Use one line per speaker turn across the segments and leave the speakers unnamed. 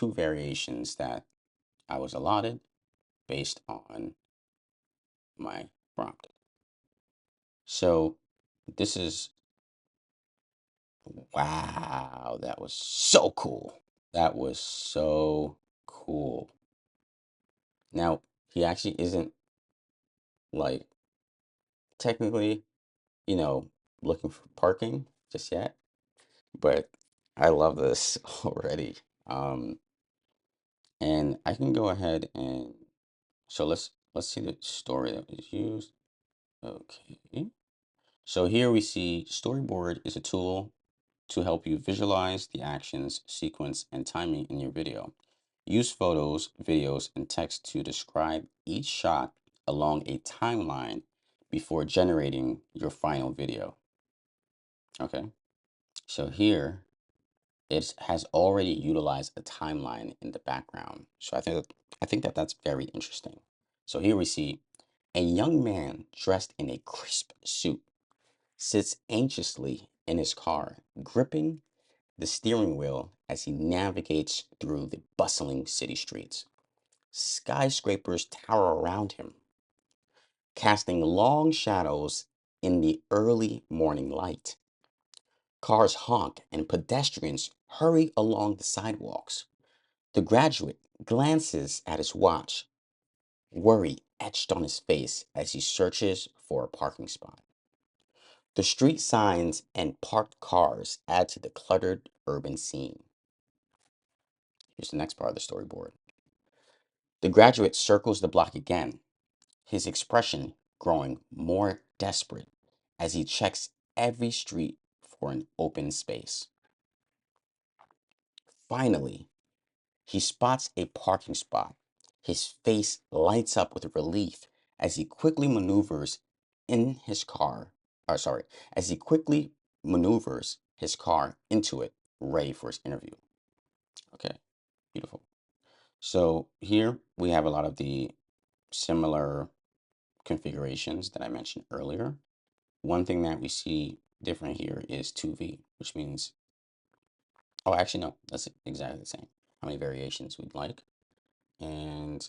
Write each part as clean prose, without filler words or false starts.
two variations that I was allotted based on my prompt. So this is, wow, that was so cool. That was so cool. Now, he actually isn't like technically, you know, looking for parking just yet, but I love this already. Um, and I can go ahead and so let's see the story that was used. Okay. So here we see Storyboard is a tool to help you visualize the actions, sequence, and timing in your video. Use photos, videos, and text to describe each shot along a timeline before generating your final video. Okay, so here it has already utilized a timeline in the background. So I think that that's very interesting. So here we see a young man dressed in a crisp suit sits anxiously in his car, gripping the steering wheel as he navigates through the bustling city streets. Skyscrapers tower around him, casting long shadows in the early morning light. Cars honk and pedestrians hurry along the sidewalks. The graduate glances at his watch, worry etched on his face as he searches for a parking spot. The street signs and parked cars add to the cluttered urban scene. Here's the next part of the storyboard. The graduate circles the block again, his expression growing more desperate as he checks every street for an open space. Finally, he spots a parking spot. His face lights up with relief as he quickly maneuvers in his car, or sorry, as he quickly maneuvers his car into it, ready for his interview. Okay, beautiful. So here we have a lot of the similar configurations that I mentioned earlier. One thing that we see different here is 2V, which means, oh, actually, no, that's exactly the same. How many variations we'd like. And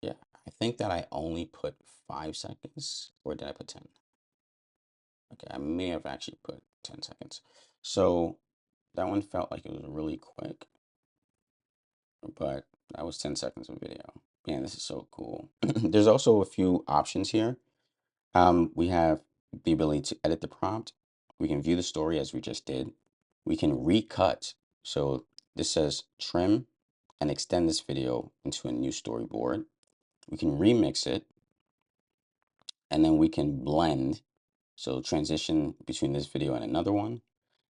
yeah, I think that I only put 5 seconds, or did I put 10? Okay, I may have actually put 10 seconds. So that one felt like it was really quick, but that was 10 seconds of video. Man, this is so cool. There's also a few options here. We have the ability to edit the prompt. We can view the story as we just did. We can recut. So this says trim and extend this video into a new storyboard. We can remix it, and then we can blend. So transition between this video and another one.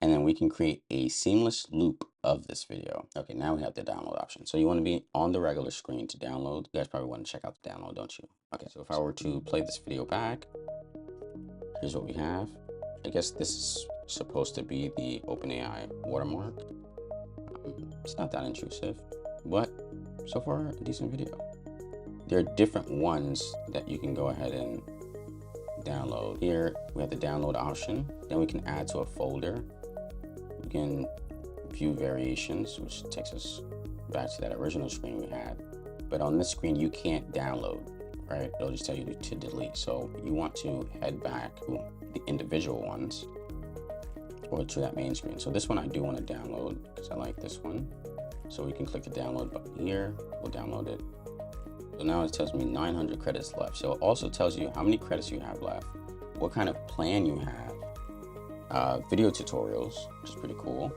And then we can create a seamless loop of this video. Okay, now we have the download option. So you want to be on the regular screen to download. You guys probably want to check out the download, don't you? Okay, so if I were to play this video back, here's what we have. I guess this is supposed to be the OpenAI watermark. It's not that intrusive, but so far, a decent video. There are different ones that you can go ahead and download. Here, we have the download option. Then we can add to a folder. We can view variations, which takes us back to that original screen we had. But on this screen, you can't download, right? It'll just tell you to delete. So you want to head back to the individual ones or to that main screen. So this one I do want to download because I like this one. So we can click the download button here. We'll download it. So now it tells me 900 credits left. So it also tells you how many credits you have left, what kind of plan you have, video tutorials, which is pretty cool.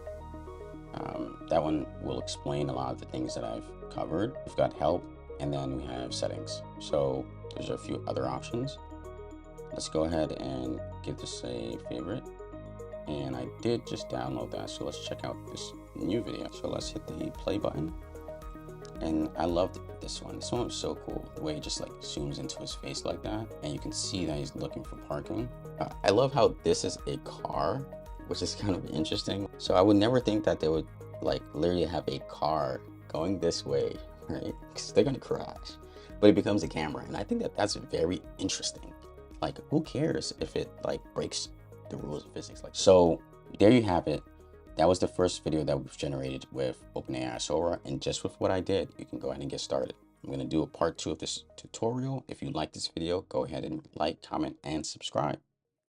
That one will explain a lot of the things that I've covered. We've got help, and then we have settings. So there's a few other options. Let's go ahead and give this a favorite. And I did just download that, so let's check out this new video. So let's hit the play button. And I loved this one. This one was so cool. The way it just like zooms into his face like that. And you can see that he's looking for parking. I love how this is a car, which is kind of interesting. So I would never think that they would like literally have a car going this way, right? Because they're gonna crash. But it becomes a camera. And I think that that's very interesting. Like, who cares if it like breaks the rules of physics? Like, so there you have it. that was the first video that was generated with OpenAI Sora, and just with what I did, you can go ahead and get started. I'm going to do a part 2 of this tutorial. If you like this video, go ahead and like, comment, and subscribe.